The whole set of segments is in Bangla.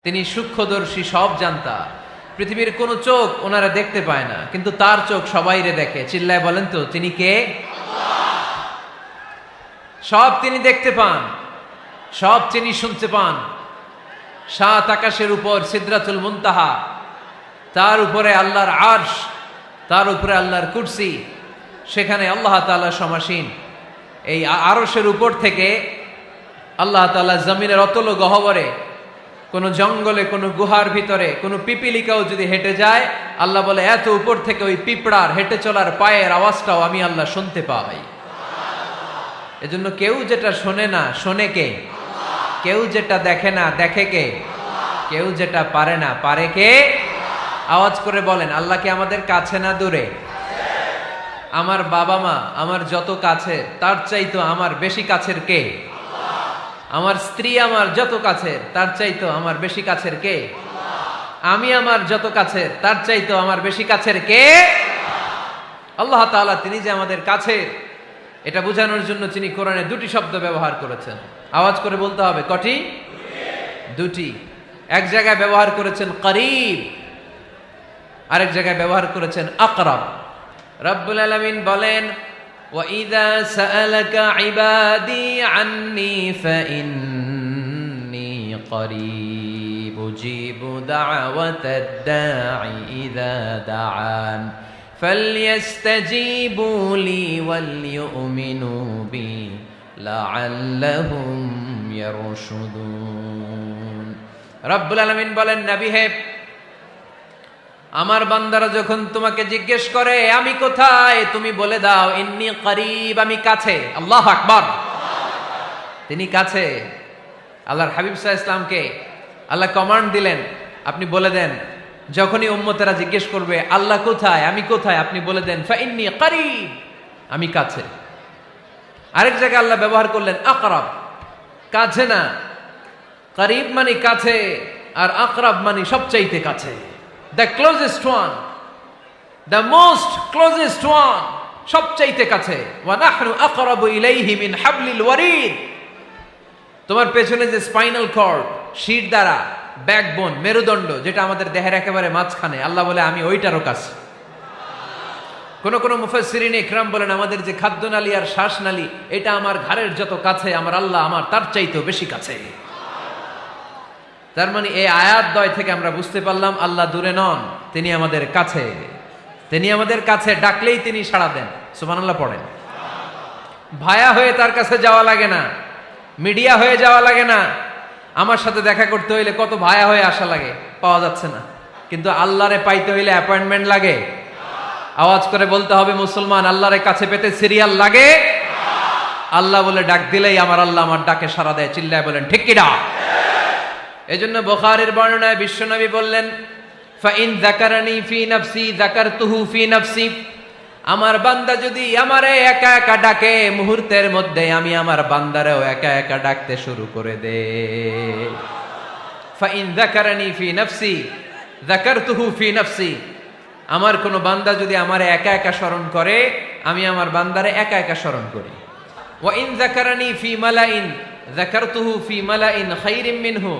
তিনি সূক্ষ্মদর্শী, সব জানতা। পৃথিবীর কোন চোখ ওনারা দেখতে পায় না, কিন্তু তার চোখ সবাইরে দেখে। চিল্লায় বলেন তো তিনি কে? সব তিনি দেখতে পান, সব তিনি শুনতে পান। সাত আকাশের উপর সিদরাতুল মুনতাহা, তার উপরে আল্লাহর আরশ, তার উপরে আল্লাহর কুরসি, সেখানে আল্লাহ তাআলা সমাসীন। এই আরশের উপর থেকে আল্লাহ তাআলা জমিনের অতল গহ্বরে, কোন জঙ্গলে, কোন গুহার ভিতরে কোন পিপিলিকাও যদি হেঁটে যায়, আল্লাহ বলে এত উপর থেকে ওই পিঁপড়ার হেঁটে চলার পায়ের আওয়াজটাও আমি আল্লাহ শুনতে পাই। এজন্য কেউ যেটা শোনে না, শোনে কে? কেউ যেটা দেখে না, দেখে কে? কেউ যেটা পারে না, পারে কে? আওয়াজ করে বলেন, আল্লাহ কি আমাদের কাছে না দূরে? আমার বাবা মা আমার যত কাছে, তার চাইতো আমার বেশি কাছের কে? আমার স্ত্রী আমার যত কাছের, তার চাইতো আমার বেশি কাছের কে? আমি আমার যত কাছের, তার চাইতো আমার বেশি কাছের কে? আল্লাহ তাআলা তিনি যে আমাদের কাছের, এটা বোঝানোর জন্য তিনি কোরআনে দুটি শব্দ ব্যবহার করেছেন। আওয়াজ করে বলতে হবে, কটি? দুটি। এক জায়গায় ব্যবহার করেছেন করিব, আরেক জায়গায় ব্যবহার করেছেন আকরাব। রব্বুল আলামিন বলেন, وَإِذَا سَأَلَكَ عِبَادِي عَنِّي فَإِنِّي قَرِيبٌ أُجِيبُ دَعْوَةَ الدَّاعِ إِذَا دَعَانِ فَلْيَسْتَجِيبُوا لِي وَلْيُؤْمِنُوا بِي لَعَلَّهُمْ يَرْشُدُونَ। রব্বুল আলামিন বলেন, নবী হে, আমার বান্দারা যখন তোমাকে জিজ্ঞেস করে আমি কোথায়, তুমি বলে দাও ইন্নী করিব, আমি কাছে। আল্লাহু আকবার। তিনি কাছে। আল্লাহর হাবিব সাল্লাল্লাহু আলাইহি ওয়াসাল্লামকে আল্লাহ কমান্ড দিলেন, আপনি বলে দেন, যখনই উম্মতেরা জিজ্ঞেস করবে আল্লাহ কোথায়, আমি কোথায়, আপনি বলে দেন ফাইন্নী করিব, আমি কাছে। আরেক জায়গায় আল্লাহ ব্যবহার করলেন আকরাব, কাছে না। করিব মানে কাছে, আর আকরাব মানে সবচাইতে কাছে। The closest one, the most closest one, সবচাইতে কাছে। ওয়া নাহনু আকরাবু ইলাইহি মিন হাবলিল ওয়ারিদ। তোমার পেছনে যে স্পাইনাল কর্ড, শির দ্বারা, ব্যাকবোন, মেরুদণ্ড, যেটা আমাদের দেহের একেবারে মাঝখানে, আল্লাহ বলে আমি ওইটারও কাছে। কোন কোন মুফাসসিরিন ইকরাম বলেন, আমাদের যে খাদ্যনালী আর শ্বাসনালী, এটা আমার ঘাড়ের যত কাছে, আমার আল্লাহ আমার তার চাইতেও বেশি কাছে। তার মানে এই আয়াত দ্বয় থেকে আমরা বুঝতে পারলাম আল্লাহ দূরে নন, তিনি আমাদের কাছে। তিনি আমাদের কাছে, ডাকলেই তিনি সাড়া দেন। সুবহানাল্লাহ পড়েন। ভায়া হয়ে তার কাছে যাওয়া লাগে না, মিডিয়া হয়ে যাওয়া লাগে না। আমার সাথে দেখা করতে হইলে কত ভায়া হয়ে আসা লাগে, পাওয়া যাচ্ছে না। কিন্তু আল্লাহরে পাইতে হইলে অ্যাপয়েন্টমেন্ট লাগে। আওয়াজ করে বলতে হবে মুসলমান, আল্লাহরে কাছে পেতে সিরিয়াল লাগে। আল্লাহ বলে ডাক দিলেই আমার আল্লাহ আমার ডাকে সাড়া দেয়। চিল্লায় বলেন ঠিক কি না? এজন্য বুখারীর বর্ণনায় বিশ্বনবী বললেন, ফাইন যাকারানি ফি নাফসি যাকারতুহু ফি নাফসি। আমার বান্দা যদি আমারে একা একা ডাকে, মুহূর্তের মধ্যে আমি আমার বান্দারেও একা একা ডাকতে শুরু করে দে। ফাইন যাকারানি ফি নাফসি যাকারতুহু ফি নাফসি। আমার কোন বান্দা যদি আমারে একা একা স্মরণ করে, আমি আমার বান্দারে একা একা স্মরণ করি। ওয়া ইন যাকারানি ফি মালাইন যাকারতুহু ফি মালাইন খায়রিম মিনহু।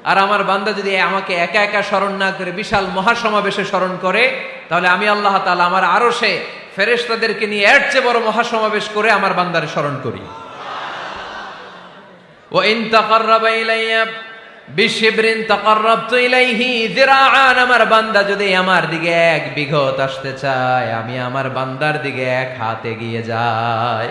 আর আমার বান্দা যদি আমাকে একা একা স্মরণ না করে বিশাল মহাসমাবেশে স্মরণ করে, তাহলে আমি আল্লাহ তাআলা আমার আরশে ফেরেশতাদেরকে নিয়ে এর চেয়ে বড় মহাসমাবেশ করে আমার বান্দারে স্মরণ করি। ওয়া ইন তাকাররাবা ইলাইয়া বিশিবরিন তাকাররাবতু ইলাইহি যিরাআন। আমার বান্দা যদি আমার দিকে এক বিঘত আসতে চায়, আমি আমার বান্দার দিকে এক হাত এগিয়ে যাই।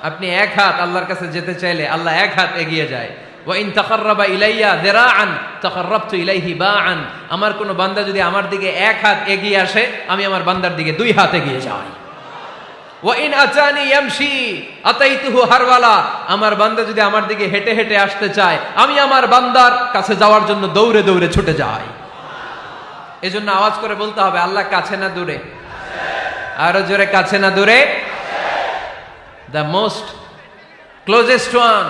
আপনি এক হাত আল্লাহর কাছে যেতে চাইলে আল্লাহ এক হাত এগিয়ে যায়। ওয়া ইন তাকাররাবা ইলাইয়া যিরাআন তাকাররাবতু ইলাইহি বাআন। আমার কোন বান্দা যদি আমার দিকে এক হাত এগিয়ে আসে, আমি আমার বান্দার দিকে দুই হাত এগিয়ে যাই। ওয়া ইন আতানি ইয়ামশি আতাইতুহু হারওয়ালা। আমার বান্দা যদি আমার দিকে হেঁটে হেঁটে আসতে চায়, আমি আমার বান্দার কাছে যাওয়ার জন্য দৌড়ে দৌড়ে ছুটে যাই। এজন্য আওয়াজ করে বলতে হবে, আল্লাহ কাছে না দূরে? আরো জোরে, কাছে না দূরে? দ্য মোস্ট ক্লোজেস্ট ওয়ান,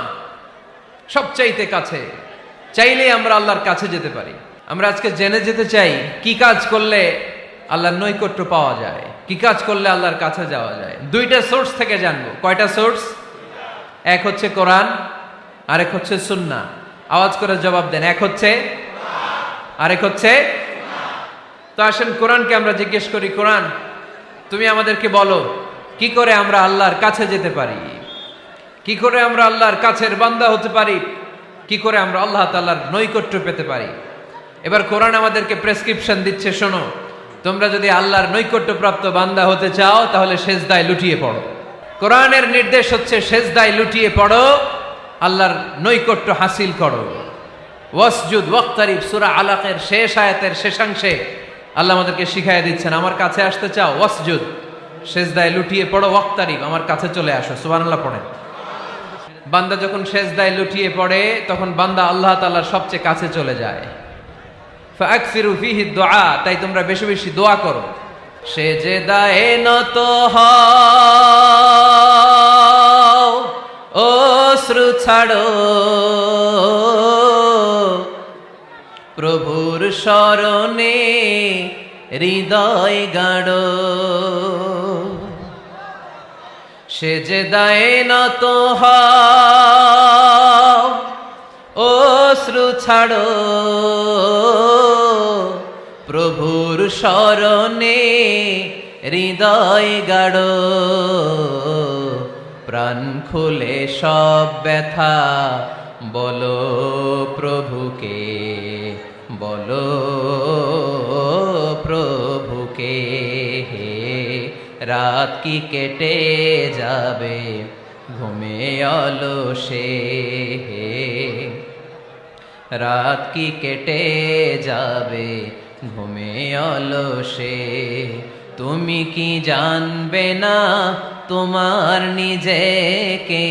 সবচাইতে কাছে। চাইলেই আমরা আল্লাহর কাছে যেতে পারি। আমরা আজকে জেনে যেতে চাই কি কাজ করলে আল্লাহর নৈকট্য পাওয়া যায়, কি কাজ করলে আল্লাহর কাছে যাওয়া যায়। দুইটা সোর্স থেকে জানবো। কয়টা সোর্স? এক হচ্ছে কোরআন, আরেক হচ্ছে সুন্নাহ। আওয়াজ করে জবাব দেন। এক হচ্ছে, আরেক হচ্ছে। তো আসেন কোরআনকে আমরা জিজ্ঞেস করি, কোরআন তুমি আমাদেরকে বলো কি করে আমরা আল্লাহর কাছে যেতে পারি, কি করে আমরা আল্লাহর কাছের বান্দা হতে পারি, কি করে আমরা আল্লাহ তাআলার নৈকট্য পেতে পারি। এবার কোরআন আমাদেরকে প্রেসক্রিপশন দিচ্ছে, শোনো, তোমরা যদি আল্লাহর নৈকট্যপ্রাপ্ত বান্দা হতে চাও তাহলে সেজদায় লুটিয়ে পড়ো। কোরআনের নির্দেশ হচ্ছে সেজদায় লুটিয়ে পড়ো, আল্লাহর নৈকট্য হাসিল করো। ওয়াসজুদ ওয়াক্তারিব, সূরা আলাকের শেষ আয়াতের শেষাংশে আল্লাহ আমাদেরকে শিখাইয়া দিচ্ছেন, আমার কাছে আসতে চাও, ওয়াসজুদ, সেজদায় লুটিয়ে পড়ো, ওয়াক্তারিব, আমার কাছে চলে আসো। সুবহানাল্লাহ পড়েন। বান্দা যখন সেজদায় লুটিয়ে পড়ে তখন বান্দা আল্লাহ তাআলার সবচেয়ে কাছে চলে যায়। ফাকসিরু ফিহি দুআ, তাই তোমরা বেশি বেশি দোয়া করো। সেজদায়ে নত হও, অশ্রু ছাড়ো, প্রভুর শরণে হৃদয় গাড়ো। সেজদায়ে নত হও, অশ্রু ছাড়ো, প্রভুর শরণে হৃদয় গাড়ো। প্রাণ খুলে সব ব্যথা বলো প্রভুকে, বলো প্রভুকে। রাত কি কেটে যাবে ঘুমে অলসে, রাত কি কেটে যাবে ঘুমে অলসে। তুমি কি জানবে না তোমার নিজেকে,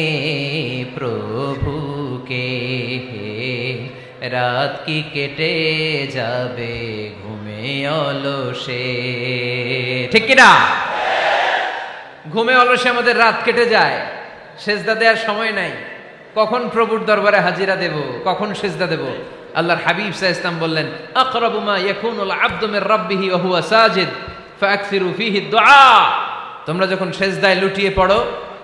প্রভুকে। রাত কি কেটে যাবে ঘুমে অলসে, ঠিক কিনা? ঘুমে অলসে আমাদের রাত কেটে যায়, সেজদা দেওয়ার সময় নাই। কখন প্রভুর দরবারে হাজিরা দেব, কখন সেজদা দেব? আল্লাহর হাবিব সাল্লাল্লাহু আলাইহি ওয়াসাল্লাম বললেন, আকরাবু মা ইয়াকুনুল আবদু মির রাব্বিহি ওয়া হুয়া সাজিদ ফাকসিরু ফিহি দুআ। তোমরা যখন সেজদায় লুটিয়ে পড়ো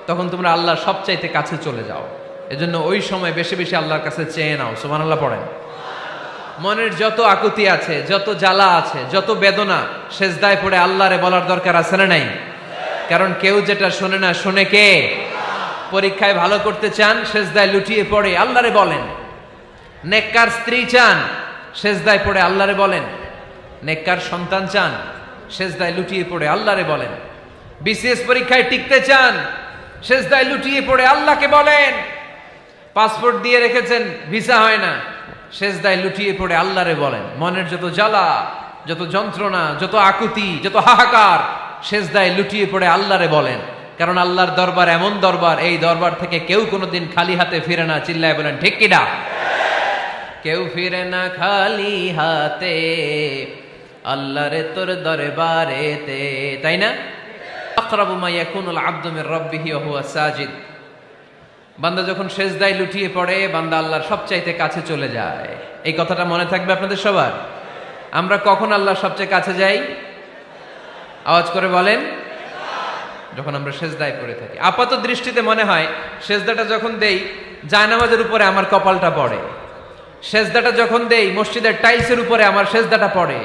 তখন তোমরা আল্লাহর সবচাইতে কাছে চলে যাও। এজন্য ওই সময় বেশি বেশি আল্লাহর কাছে চেয়ে নাও। সুবহানাল্লাহ পড়েন। মনের যত আকুতি আছে, যত জ্বালা আছে, যত বেদনা, সেজদায় পড়ে আল্লাহরে বলার দরকার আছে না নাই? কারণ কেউ যেটা শোনে না, শোনে কে? পরীক্ষায় ভালো করতে চান, সেজদায় লুটিয়ে পড়ে আল্লাহরে বলেন। নেককার স্ত্রী চান, সেজদায় পড়ে আল্লাহরে বলেন। নেককার সন্তান চান, সেজদায় লুটিয়ে পড়ে আল্লাহরে বলেন। বিসিএস পরীক্ষায় টিকতে চান, সেজদায় লুটিয়ে পড়ে আল্লাহকে বলেন। পাসপোর্ট দিয়ে রেখেছেন, ভিসা হয় না, সেজদায় লুটিয়ে পড়ে আল্লাহরে বলেন। মনের যত জ্বালা, যত যন্ত্রণা, যত আকুতি, যত হাহাকার, সেজদায় লুটিয়ে পড়ে আল্লাহরে বলেন। কারণ আল্লাহর দরবার এমন দরবার, এই দরবার থেকে কেউ কোনোদিন খালি হাতে ফিরে না। চিল্লায় বলেন ঠিক কিনা? কেউ ফিরে না খালি হাতে আল্লাহরে তোর দরবারেতে, তাই না? আকরাবু মা ইয়াকুনুল আবদু মির রাব্বিহি ওয়া হুয়া সাজিদ। বান্দা যখন সেজদায় লুটিয়ে পড়ে, বান্দা আল্লাহর সবচাইতে কাছে চলে যায়। এই কথাটা মনে থাকবে আপনাদের সবার। আমরা কখন আল্লাহর সবচেয়ে কাছে যাই? আওয়াজ করে বলেন। যখন আমরা সেজদায় পড়ে থাকি। আপাত দৃষ্টিতে মনে হয় সেজদাটা যখন দেই জায়নামাজের উপরে আমার কপালটা পড়ে, সেজদাটা যখন দেই মসজিদের টাইলসের উপরে আমার সেজদাটা পড়ে,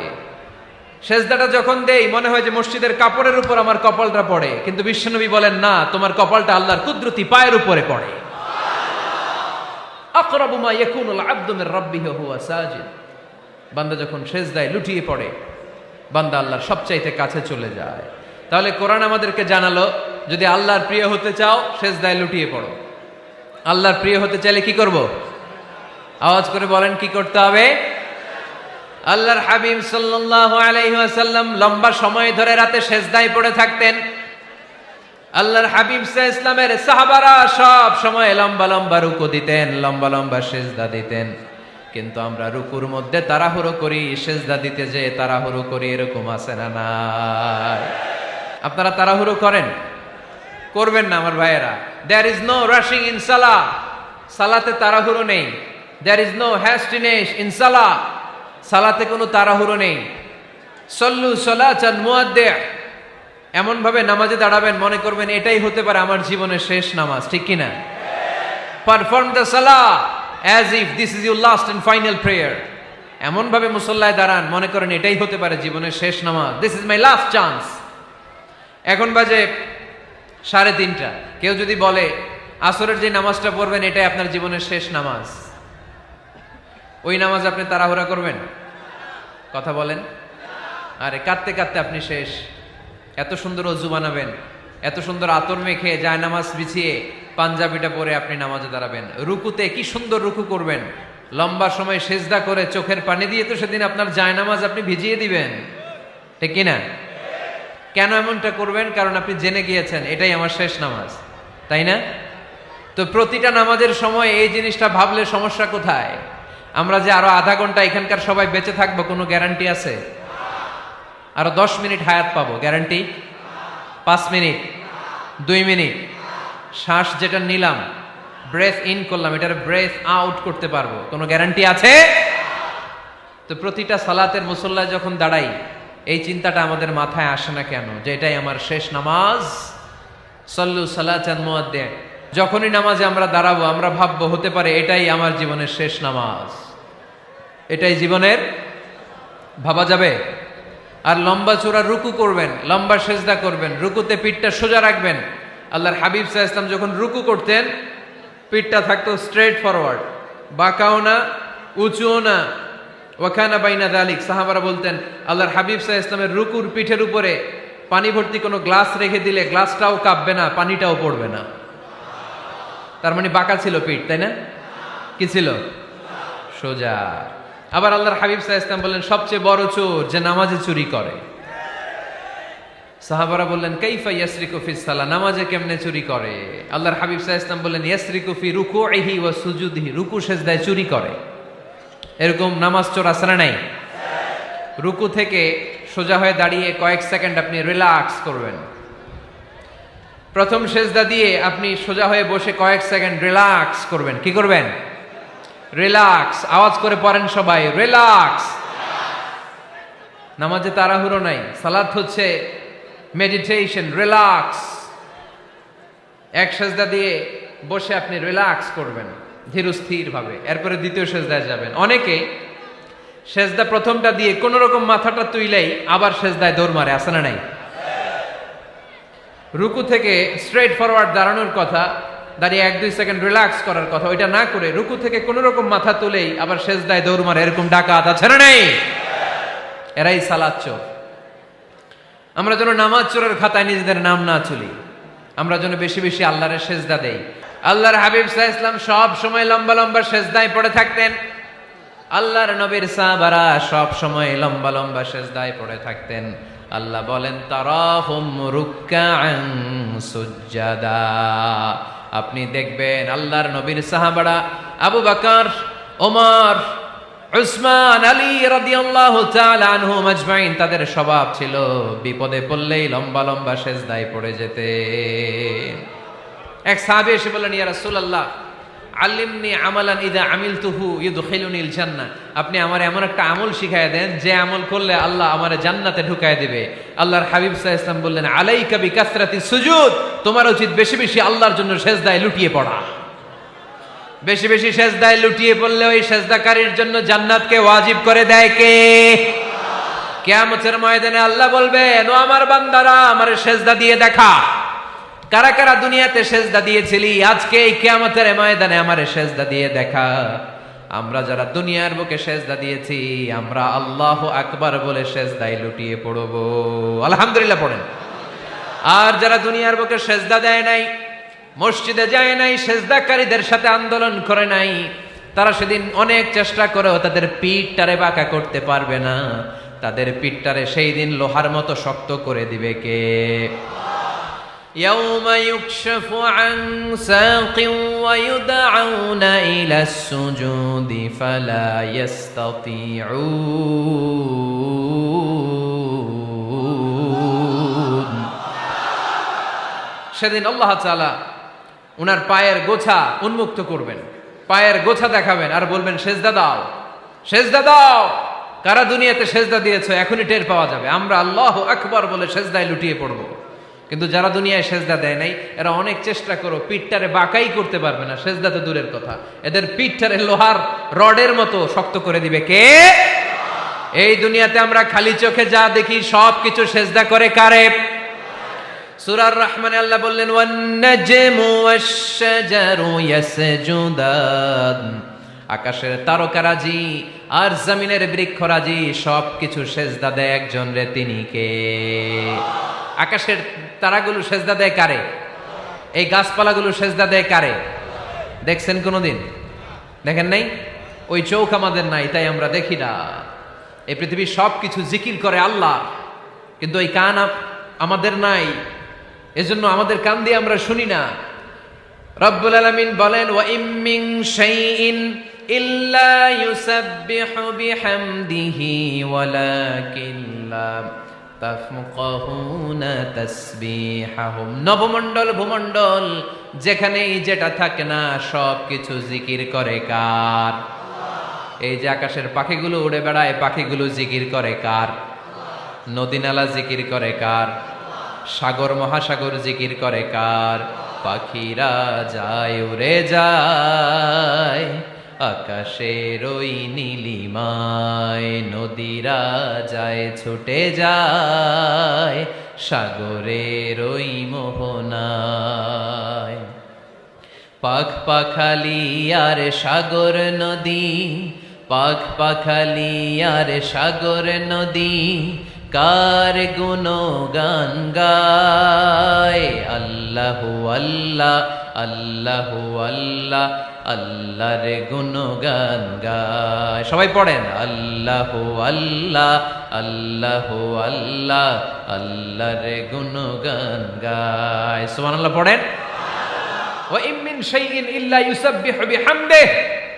সেজদাটা যখন দেই মনে হয় যে মসজিদের কাপড়ের উপর আমার কপালটা পড়ে। কিন্তু বিশ্বনবী বলেন, না, তোমার কপালটা আল্লাহর কুদরতি পায়ের উপরে পড়ে। আকরাবু মা ইয়াকুনুল আবদু মির রাব্বিহি ওয়া হুয়া সাজিদ। বান্দা যখন সেজদায় লুটিয়ে পড়ে, বান্দা আল্লাহর সবচাইতে কাছে চলে যায়। তাহলে কোরআন আমাদেরকে জানালো, যদি আল্লাহর প্রিয় হতে চাও সেজদায় লুটিয়ে পড়ো। আল্লাহর প্রিয় হতে চাইলে কি করব? আওয়াজ করে বলেন, কি করতে হবে? আল্লাহর হাবিব সাল্লাল্লাহু আলাইহি ওয়াসাল্লাম লম্বা সময় ধরে রাতে সেজদায় পড়ে থাকতেন। আল্লাহর হাবিব সাল্লাল্লাহু আলাইহি ওয়াসাল্লামের সাহাবারা সব সময় লম্বা লম্বা রুকু দিতেন, লম্বা লম্বা সেজদা দিতেন। কিন্তু আমরা রুকুর মধ্যে তাড়াহুড়ো করি, সেজদা দিতে যে তাড়াহুড়ো করি, এরকম আছে না নাই? আপনারা তাড়াহুড়ো করেন? করবেন না আমার ভাইয়েরা। There is no rushing in সালাহ। সালাতে তাড়াহুড়ো নেই। There is no hastiness in সালাহ। সালাতে কোনো তাড়াহুড়ো নেই। সল্লু সালাতান মুআদ্দিআ। এমন ভাবে নামাজে দাঁড়াবেন মনে করবেন এটাই হতে পারে আমার জীবনের শেষ নামাজ, ঠিক কিনা? পারফর্ম দ্য সালাহ as if this is your last and final prayer. এমন ভাবে মুসল্লায় দাঁড়ান মনে করেন এটাই হতে পারে জীবনের শেষ নামাজ, this is my last chance. এখন বাজে 3:30। কেউ যদি বলে আসরের যে নামাজটা পড়বেন এটাই আপনার জীবনের শেষ নামাজ, ওই নামাজ আপনি তাড়াহুড়া করবেন? কথা বলেন। আরে কাঁদতে কাঁদতে আপনি শেষ। এত সুন্দর অজু বানাবেন, এত সুন্দর আতর মেখে যায় নামাজ বিছিয়ে পাঞ্জাবিটা পরে আপনি নামাজে দাঁড়াবেন, রুকুতে কি সুন্দর রুকু করবেন, লম্বা সময় সেজদা করে চোখের পানি দিয়ে তো সেদিন আপনার যায় নামাজ আপনি ভিজিয়ে দিবেন, ঠিক কিনা? কেন এমনটা করবেন? কারণ আপনি জেনে গিয়েছেন এটাই আমার শেষ নামাজ, তাই না? তো প্রতিটা নামাজের সময় এই জিনিসটা ভাবলে সমস্যা কোথায়? আমরা যে আরো আধা ঘন্টা এখানকার সবাই বেঁচে থাকবো কোনো গ্যারান্টি আছে? আরো 10 মিনিট হায়াত পাবো, গ্যারান্টি? 5 মিনিট, 2 মিনিট, শ্বাস যেটা নিলাম, ব্রেথ ইন করলাম, এটার ব্রেথ আউট করতে পারবো, কোনো গ্যারান্টি আছে? তো প্রতিটা সালাতের মুসল্লায় যখন দাঁড়াই এই চিন্তাটা আমাদের মাথায় আসে না কেন যে এটাই আমার শেষ নামাজ? সল্লু সালাতান মুআদ্দিন। যখনই নামাজে আমরা দাঁড়াবো আমরা ভাববো হতে পারে এটাই আমার জীবনের শেষ নামাজ, এটাই জীবনের, ভাবা যাবে? আর লম্বা চূড়া রুকু করবেন, লম্বা সেজদা করবেন, রুকুতে পিঠটা সোজা রাখবেন। আল্লাহর হাবিব সাল্লাল্লাহু আলাইহি ওয়াসাল্লাম যখন রুকু করতেন পিঠটা থাকতো স্ট্রেট ফরওয়ার্ড, বাঁকাও না উঁচুও না, ওয়াকানা বাইনা যালিক। সাহাবারা বলতেন আল্লাহর হাবিব সাল্লাল্লাহু আলাইহি ওয়াসাল্লামের রুকুর পিঠের উপরে পানি ভর্তি কোনো গ্লাস রেখে দিলে গ্লাসটাও কাঁপবে না, পানিটাও পড়বে না। তার মানে বাঁকা ছিল পিঠ, তাই না? কি ছিল? সোজা। আবার আল্লাহর হাবিব সাল্লাল্লাহু আলাইহি ওয়াসাল্লাম বললেন সবচেয়ে বড় চোর যে নামাজে চুরি করে। সাহাবারা বললেন কাইফা ইয়াসরিকু ফিস সালাহ, নামাজে কেমনে চুরি করে? আল্লাহর হাবিব সাল্লাল্লাহু আলাইহি ওয়াসাল্লাম বললেন ইয়াসরিকু ফি রুকুইহি ওয়া সুজুদিহি, রুকু সেজদায় চুরি করে। এরকম নামাজ চোর আছে না নাই? রুকু থেকে সোজা হয়ে দাঁড়িয়ে কয়েক সেকেন্ড আপনি রিল্যাক্স করবেন। প্রথম সেজদা দিয়ে আপনি সোজা হয়ে বসে কয়েক সেকেন্ড রিল্যাক্স করবেন। কি করবেন? রিল্যাক্স। আওয়াজ করে পড়েন সবাই, রিল্যাক্স। নামাজে তাড়াহুড়ো নাই, সালাত হচ্ছে মেডিটেশন, রিল্যাক্স। এক সেজদা দিয়ে বসে আপনি রিল্যাক্স করবেন ধীরস্থির ভাবে, এরপরে দ্বিতীয় সেজদায় যাবেন। অনেকে সেজদা প্রথমটা দিয়ে কোন রকম মাথাটা তুইলেই আবার সেজদায় দৌড় মারে, আছে না নাই? রুকু থেকে স্ট্রেট ফরওয়ার্ড দাঁড়ানোর কথা, দাঁড়িয়ে 1-2 সেকেন্ড রিল্যাক্স করার কথা, ওইটা না করে রুকু থেকে কোন রকম মাথা তুলেই আবার সেজদায় দৌড় মারে, এরকম ডাকাত আছে না নাই? এরাই সালাত চোর। আমরা যেন নামাজ চোরের খাতায় নিজেদের নাম না তুলি, আমরা যেন বেশি বেশি আল্লাহর সেজদা দেই। আল্লাহর হাবিব সাল্লাল্লাহু আলাইহি ওয়াসাল্লাম সব সময় লম্বা লম্বা সেজদায় পড়ে থাকতেন। আল্লাহর নবীর সাহাবারা সব সময় লম্বা লম্বা সেজদায় পড়ে থাকতেন। আল্লাহ বলেন তারাহুম রুকআন সুজদা। আপনি দেখবেন আল্লাহর নবীর সাহাবারা আবু বকর, ওমর, উসমান, আলী রাদিয়াল্লাহু তাআলা আনহুম আজমাইন, তাদের স্বভাব ছিল বিপদে পড়লেই লম্বা লম্বা সেজদায় পড়ে যেতেন। এক সাহাবী এসে বললেন ইয়া রাসূলুল্লাহ আল্লিমনি আমালান ইযা আমিলতুহু ইউদখিলুনিল জান্নাহ, আপনি আমার এমন একটা আমল শিখায় দেন যে আমল করলে আল্লাহ আমারে জান্নাতে ঢুকায় দিবে। আল্লাহর হাবিব সাল্লাল্লাহু আলাইহি ওয়াসাল্লাম বললেন আলাইকা বিকাসরাতি সুজুদ, তোমার উচিত বেশি বেশি আল্লাহর জন্য সেজদায় লুটিয়ে পড়া। বেশি বেশি সেজদায় লুটিয়ে পড়লে ওই সেজদাকারীর জন্য জান্নাতকে ওয়াজিব করে দেয় কে? কিয়ামতের ময়দানে আল্লাহ বলবেন ও আমার বান্দারা আমারে সেজদা দিয়ে দেখা, কারা কারা দুনিয়াতে সেজদা দিয়েছিলি, আজকে এই কিয়ামতের ময়দানে আমারে সেজদা দিয়ে দেখা। আমরা যারা দুনিয়ার বুকে সেজদা দিয়েছি আমরা আল্লাহু আকবার বলে সেজদায় লুটিয়ে পড়ব, আলহামদুলিল্লাহ পড়েন। আর যারা দুনিয়ার বুকে সেজদা দেয় নাই, মসজিদে যায় নাই, সেজদাকারীদের সাথে আন্দোলন করে নাই, তারা সেদিন অনেক চেষ্টা করেও তাদের পিঠটারে বাঁকা করতে পারবে না। তাদের পিঠটারে সেই দিন লোহার মতো শক্ত করে দিবে কে? يوم يكشف عن ساق ويدعون إلى السجود فلا يستطيعون। সেদিন আল্লাহ তাআলা উনার পায়ের গোছা উন্মুক্ত করবেন, পায়ের গোছা দেখাবেন আর বলবেন সেজদা দাও, সেজদা দাও। কারা দুনিয়াতে সেজদা দিয়েছো এখনই টের পাওয়া যাবে। আমরা আল্লাহু আকবার বলে সেজদায় লুটিয়ে পড়ব। কিন্তু যারা দুনিয়ায় সেজদা দেয় নাই এরা অনেক চেষ্টা করো পিঠটারে বাঁকাই করতে পারবে না, সেজদা তো দূরের কথা, এদের পিঠটারে লোহার রডের মতো শক্ত করে দিবে কে? এই দুনিয়াতে আমরা খালি চোখে যা দেখি সব কিছু সেজদা করে কারে? সূরার রহমানে আল্লাহ বললেন ওয়ান নাজমু ওয়াশ-শাজারু ইয়াসজুদান, আকাশের তারকারাজি আর জমিনের বৃক্ষরাজি সব কিছু সেজদা দেয় একজন রে, তিনি কে? আকাশের তারাগুলো সেজদা দেয় কারে? এই গাছপালাগুলো সেজদা দেয় কারে? দেখছেন কোনোদিন? দেখেন নাই? ওই চোখ আমাদের নাই, তাই আমরা দেখি না। এই পৃথিবীর সব কিছু জিকির করে আল্লাহ, কিন্তু ওই কান আমাদের নাই, এজন্য আমাদের কান দিয়ে আমরা শুনি না। রব্বুল আলামিন বলেন ওয়া ইম মিন শাইইন ইল্লা ইউসাব্বিহু বিহামদিহি ওয়ালাকিন লা তাফকাহুনা তাসবিহাহুম। নবমণ্ডল ভূমণ্ডল যেখানেই যেটা থাকে না সব কিছু জিকির করে কার? এই যে আকাশের পাখিগুলো উড়ে বেড়ায়, পাখিগুলো জিকির করে কার? নদী নালা জিকির করে কার? সাগর মহাসাগর জিকির করে কার? পাখিরা যায় উড়ে যায় আকাশের ওই নীলিমায়, নদীরা যায় ছুটে যায় সাগরের ওই মোহনায়। পাখ পাখালি আর সাগর নদী, পাখ পাখালি আর সাগর নদী কার গুণগান গায়? আল্লাহু আল্লাহ আল্লাহু আল্লাহ আল্লাহর গুণগান গায়। সবাই পড়েন আল্লাহু আল্লাহ আল্লাহু আল্লাহ আল্লাহর গুণগান গায়। সুবহানাল্লাহ পড়েন। ওয়া ইম মিন শাইইন ইল্লা ইউসাব্বিহু বিহামদিহি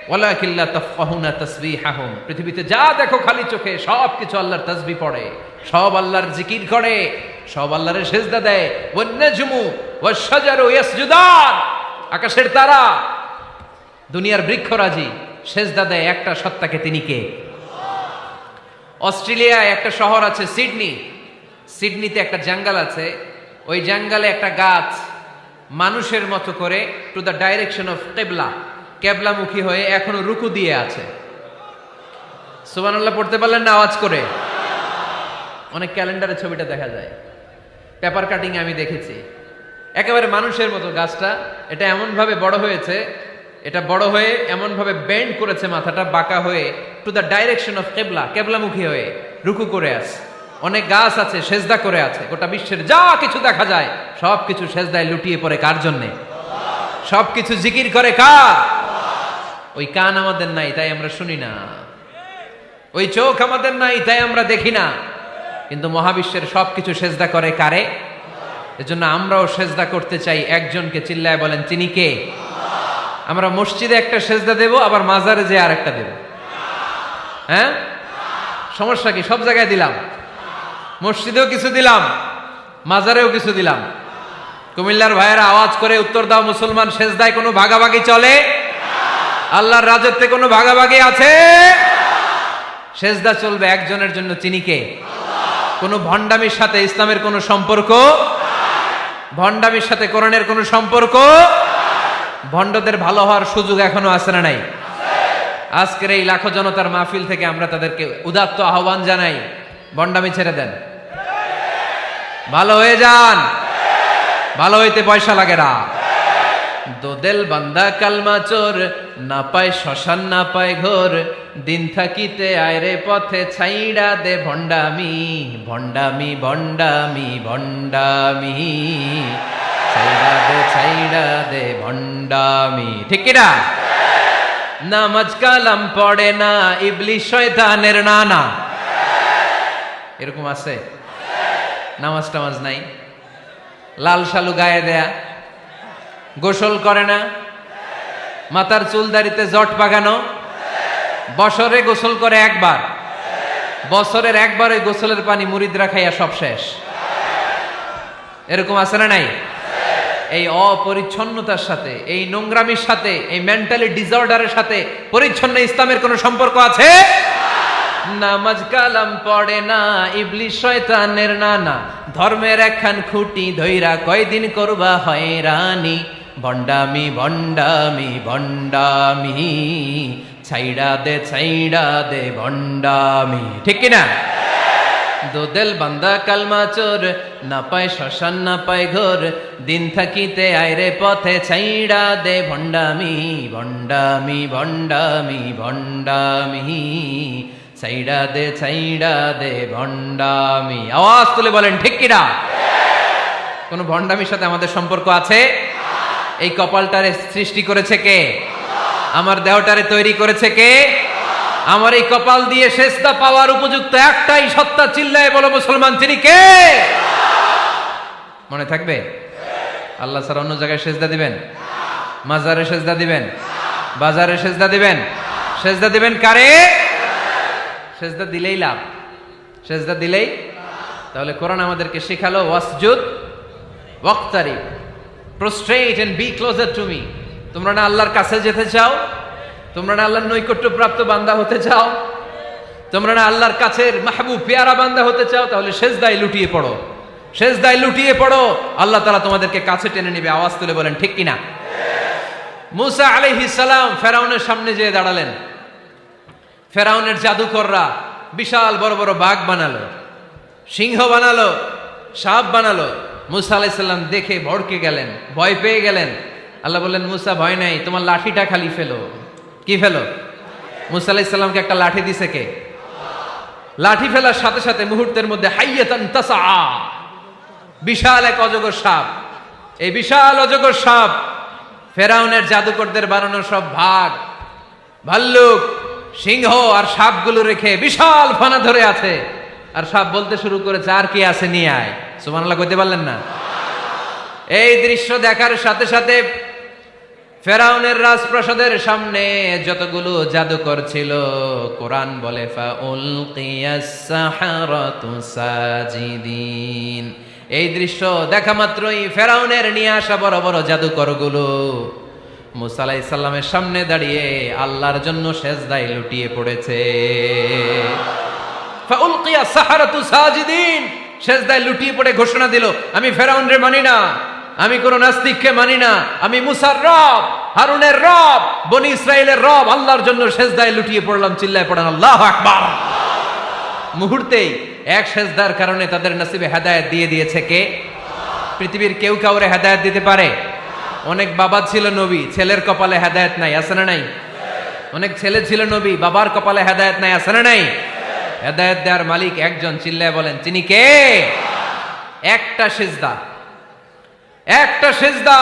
ওয়ালাকিন লা তাফকাহুনা তাসবিহাহুম। পৃথিবীতে যা দেখো খালি চোখে সব কিছু আল্লাহর তাসবিহ পড়ে, সব আল্লাহর জিকির করে, সব আল্লাহর সেজদা দেয়। ওয়ান নাজমু ওয়াশ-শাজারু ইয়াসজুদান, আকাশের তারা দুনিয়ার বৃক্ষরাজি সেজদা দেয় একটা সত্তাকে, তিনি কে? অস্ট্রেলিয়ায় একটা শহর আছে সিডনি, সিডনিতে একটা জঙ্গল আছে, ওই জঙ্গলে একটা গাছ মানুষের মতো করে টু দ্য ডাইরেকশন অফ কিবলা, কেবলামুখী হয়ে এখনো রুকু দিয়ে আছে। সুবহানাল্লাহ পড়তে পারলেন না আওয়াজ করে? অনেক ক্যালেন্ডারে ছবিটা দেখা যায়, পেপার কাটিং আমি দেখেছি। একেবারে মানুষের মতো গাছটা, এটা এমন ভাবে বড় হয়েছে, এটা বড় হয়ে এমন ভাবে বেন্ড করেছে মাথাটা বাঁকা হয়ে টু দ্য ডাইরেকশন অফ কিবলা, কেবলামুখী হয়ে রুকু করে আছে। অনেক গাছ আছে সেজদা করে আছে। গোটা বিশ্বের যা কিছু দেখা যায় সব কিছু সেজদায় লুটিয়ে পড়ে কার জন্যে? সব কিছু জিকির করে কার? ওই কান আমাদের নাই, তাই আমরা শুনি না। ওই চোখ আমাদের নাই, তাই আমরা দেখি না। কিন্তু মহাবিশ্বের সব কিছু সেজদা করে কারে? এজন্য আমরাও সেজদা করতে চাই একজনকে। চিল্লায় বলেন তিনি কে? আমরা মসজিদে একটা সেজদা দেব, আবার মাজারে যে আরেকটা দেব। হ্যাঁ, সমস্যা কি? সব জায়গায় দিলাম, মসজিদেও কিছু দিলাম, মাজারেও কিছু দিলাম। কুমিল্লার ভাইয়েরা আওয়াজ করে উত্তর দাও, মুসলমান সেজদায় কোনো ভাগাভাগি চলে? আল্লাহর রাজত্বে কোনো ভাগাভাগি আছে? সেজদা চলবে একজনের জন্য, তিনি কে? কোনো ভণ্ডামির সাথে ইসলামের কোনো সম্পর্ক, ভণ্ডামির সাথে কোরআনের কোনো সম্পর্ক। ভণ্ডদের ভালো হওয়ার সুযোগ এখনো আছে না নাই? আজকের এই লাখো জনতার মাহফিল থেকে আমরা তাদেরকে উদাত্ত আহ্বান জানাই, ভণ্ডামি ছেড়ে দেন, ভালো হয়ে যান। ভালো হইতে পয়সা লাগে না। দোদেল বান্দা কালমা চোর, না পায় শ্মশান না পায় ঘোর, দিন থাকিতে আয়রে পথে ছাইড়া দে ভণ্ডামি, ভণ্ডামি ভণ্ডামি ভণ্ডামি, ছাইড়া দে ভণ্ডামি। ঠিক কিনা? নামাজ কালাম পড়ে না, ইবলিশ শয়তানের নানা। এরকম আছে? নামাজ টামাজ নাই, লাল শালু গায়ে দেয়া, গোসল করে না, মাথার চুল দাড়িতে জট পাকানো, বছরে গোসল করে একবার, বছরের একবার ওই গোসলের পানি মুরিদরা খাইয়া সব শেষ। এরকম আছে না নাই? এই অপরিচ্ছন্নতার সাথে, এই নোংরামির সাথে, এই মেন্টালি ডিসঅর্ডারের সাথে পরিচ্ছন্ন ইসলামের কোনো সম্পর্ক আছে? নামাজ কালাম পড়ে না, ইবলিস শয়তানের নানা, ধর্মের একখান খুঁটি ধইরা কয়দিন করবা হয়রানি, ভণ্ডামি ভণ্ডামি ভণ্ডামি, ছাইড়া দে ভণ্ডামি। ঠিক কিনা? দোদেল বান্দা কালমা চোর, না পায় শ্মশান না পায় ঘোর, দিন থাকিতে আইরে পথে ছাইড়া দে ভণ্ডামি ভণ্ডামি ভণ্ডামি ভণ্ডামি, ছাইড়া দে ভণ্ডামি। আওয়াজ তুলে বলেন ঠিক কিনা? কোন ভণ্ডামির সাথে আমাদের সম্পর্ক আছে? এই কপালটারে সৃষ্টি করেছে কে? আমার দেহটারে তৈরি করেছে কে? আমার এই কপাল দিয়ে সেজদা পাওয়ার উপযুক্ত একটাই সত্তা, চিল্লায় বলো মুসলমান, তিনি কে? মনে থাকবে? আল্লাহ ছাড়া অন্য জায়গায় সেজদা দিবেন? মাজারে সেজদা দিবেন? বাজারে সেজদা দিবেন? সেজদা দিবেন কারে? সেজদা দিলেই লাভ, সেজদা দিলেই। তাহলে কোরআন আমাদেরকে শেখালো ওয়াসজুদ ওয়াক্তারিব, prostrate and be closer to me. তোমরা না আল্লাহর কাছে যেতে চাও? তোমরা না আল্লাহর নৈকট্য প্রাপ্ত বান্দা হতে চাও? তোমরা না আল্লাহর কাছের মাহবুব পেয়ারা বান্দা হতে চাও? তাহলে সেজদায় লুটিয়ে পড়ো, সেজদায় লুটিয়ে পড়ো, আল্লাহ তাআলা তোমাদেরকে কাছে টেনে নেবে। আওয়াজ তুলে বলেন ঠিক কিনা? মুসা আলাইহিস সালাম ফেরাউনের সামনে যেয়ে দাঁড়ালেন। ফেরাউনের জাদুকররা বিশাল বড় বড় বাঘ বানালো, সিংহ বানালো, সাপ বানালো। মুসা আলাইহিস সালাম দেখে ভড়কে গেলেন, ভয় পেয়ে গেলেন। আল্লাহ বললেন, মুসা ভয় নাই, তোমার লাঠিটা খালি ফেলো। কি ফেলো? মুসা আলাইহিস সালামকে একটা লাঠি দিছে কে? লাঠি ফেলার সাথে সাথে মুহূর্তের মধ্যে হাইয়াতান তাসআ, বিশাল এক অজগর সাপ। এই বিশাল অজগর সাপ ফেরাউনের জাদুকরদের বানানো সব ভাগ, ভাল্লুক, সিংহ আর সাপগুলো রেখে বিশাল ফানা ধরে আছে। আর সাপ বলতে শুরু করেছে, আর কি আছে নিয়ে আয়। সুবহানাল্লাহ কইতে পারলেন না? এই দৃশ্য দেখার সাথে সাথে ফেরাউনের রাজপ্রাসাদের সামনে যতগুলো জাদুকর ছিল, কোরআন বলে ফাউলকিয়াস সাহারাতু সাজিদিন। এই দৃশ্য দেখা মাত্রই ফেরাউনের নিয়ে আসা বড় বড় জাদুকরগুলো মুসা আলাইহিস সালামের সামনে দাঁড়িয়ে আল্লাহর জন্য সেজদায় লুটিয়ে পড়েছে। ফাউলকিয়াস সাহারাতু সাজিদিন, সেজদায় লুটিয়ে পড়ে ঘোষণা দিল, আমি ফেরাউনরে মানি না, আমি কোন নাস্তিককে মানি না, আমি মুসার রব, হারুনের রব, বনি ইসরাইলের রব, আল্লাহর জন্য সেজদায় লুটিয়ে পড়লাম। চিল্লায় পড়েন আল্লাহু আকবার। মুহূর্তেই এক সেজদার কারণে তাদের নসিবে হেদায়েত দিয়ে দিয়েছে কে? পৃথিবীর কেউ কাউরে হেদায়েত দিতে পারে? অনেক বাবা ছিল নবী, ছেলের কপালে হেদায়েত নাই, আছে না নাই? অনেক ছেলে ছিল নবী, বাবার কপালে হেদায়েত নাই, আছে না নাই? হেদায়েত দেওয়ার মালিক একজন, চিল্লায় বলেন তিনি কে? একটা সিজদা, একটা সিজদা,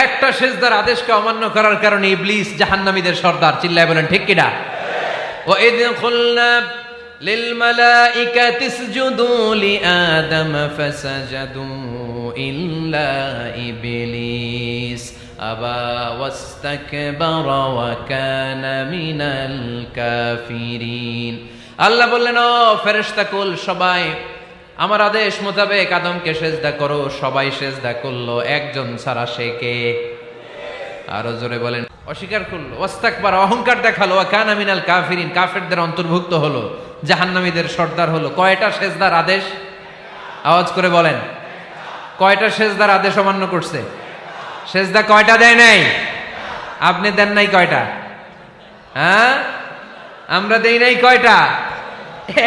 একটা সিজদার আদেশকে অমান্য করার কারণে ইবলিস জাহান্নামীদের সর্দার। চিল্লায় বলেন ঠিক কিনা? ওয়া ইয কুলনা লিল মালাইকাতি ইসজুদু লিআদম ফাসাজাদু ইল্লা ইবলিস আবা ওয়াস্তাকবারা ওয়া কানা মিনাল কাফিরিন। আল্লাহ বললেন, ও ফেরেশতা কুল সবাই আমার আদেশ মোতাবেক আদমকে সেজদা করো। সবাই সেজদা করলো, একজন ছাড়া, সে কে? আরো জোরে বলেন। অস্বীকার করলো, ওয়াস্তাকবার, অহংকার দেখালো, ওয়া কানা মিনাল কাফিরিন, কাফেরদের অন্তর্ভুক্ত হলো, জাহান্নামীদের সর্দার হলো। কয়টা সেজদার আদেশ? আওয়াজ করে বলেন, কয়টা সেজদার আদেশ অমান্য করছে? সেজদা কয়টা দেয় নাই? আপনি দেন নাই কয়টা? হ্যাঁ, আমরা দেই নাই কয়টা?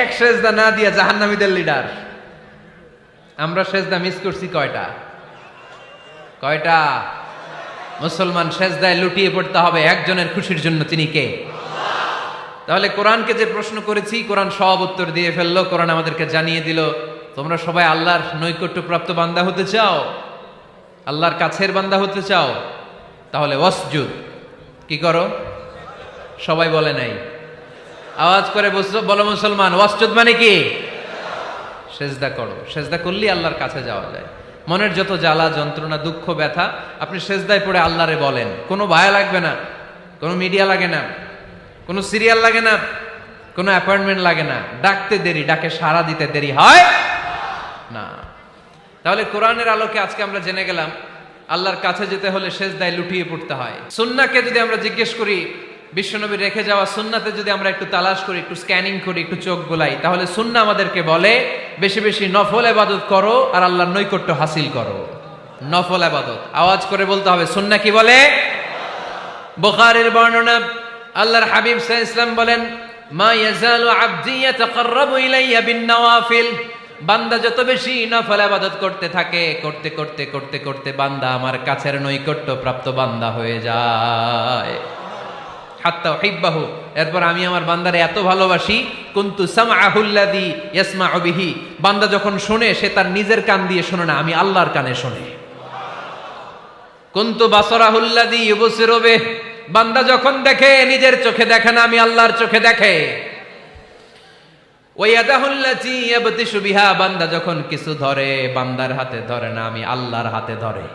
এক সেজদা না দিয়া জাহান্নামীদের লিডার। আমরা সেজদা মিস করছি কয়টা? কয়টা? মুসলমান সেজদায় লুটিয়ে পড়তে হবে একজনের খুশির জন্য, তিনি কে? তাহলে কোরআনকে যে প্রশ্ন করেছি, কোরআন সব উত্তর দিয়ে ফেললো। কোরআন আমাদেরকে জানিয়ে দিল, তোমরা সবাই আল্লাহর নৈকট্যপ্রাপ্ত বান্দা হতে চাও, আল্লাহর কাছের বান্দা হতে চাও, তাহলে ওয়াসজুদ কি করো? সবাই বলে নাই, আওয়াজ করে বলো মুসলমান, ওয়াসজুদ মানে কি? সেজদা করো। সেজদা করলেই আল্লাহর কাছে যাওয়া যায়। মনের যত জ্বালা যন্ত্রণা দুঃখ ব্যথা আপনি সেজদায় পড়ে আল্লাহরে বলেন। কোনো ভায়া লাগবে না, কোনো মিডিয়া লাগে না, কোনো সিরিয়াল লাগে না, কোনো অ্যাপয়েন্টমেন্ট লাগে না। ডাকতে দেরি, ডাকে সাড়া দিতে দেরি হয় না। তাহলে কোরআনের আলোকে আজকে আমরা জেনে গেলাম আল্লাহর কাছে যেতে হলে সেজদায় লুটিয়ে পড়তে হয়। সুন্নাহকে যদি আমরা জিজ্ঞেস করি বিশ্বনবী রেখে যাওয়া সুন্নাতে যদি আমরা একটু তালাশ করি, একটু স্ক্যানিং করি, একটু চোখ গোলাই, তাহলে সুন্নাহ আমাদেরকে বলে বেশি বেশি নফল ইবাদত করো আর আল্লাহর নৈকট্য হাসিল করো। নফল ইবাদত আওয়াজ করে বলতে হবে। সুন্নাহ কি বলে? বুখারীর বর্ণনা, আল্লাহর হাবিব সাল্লাল্লাহু আলাইহি ওয়াসাল্লাম বলেন, মা ইয়াজালু আবদি ইয়াতাকাররাবু ইলাইয়া বিন-নওয়াফিল, বান্দা যত বেশি নফল ইবাদত করতে থাকে, করতে করতে করতে করতে বান্দা আমার কাছের নৈকট্য প্রাপ্ত বান্দা হয়ে যায়। হাত্তা উহিব্বাহু, এরপর আমি আমার বান্দারে এত ভালোবাসি, কুনতু সামআহুল্লাযী ইয়াসমাউ বিহি, বান্দা যখন শুনে সে তার নিজের কান দিয়ে শুনে না, আমি আল্লাহর কানে শুনে। কুনতু বাসারাহুল্লাযী ইউবসিরু বিহি, বান্দা যখন দেখে নিজের চোখে দেখে না, আমি আল্লাহর চোখে দেখে। ওয়ায়াদাহুল্লাতী ইয়াবতিশু বিহা, বান্দা যখন কিছু ধরে বান্দার হাতে ধরে না, আমি আল্লাহর হাতে ধরে।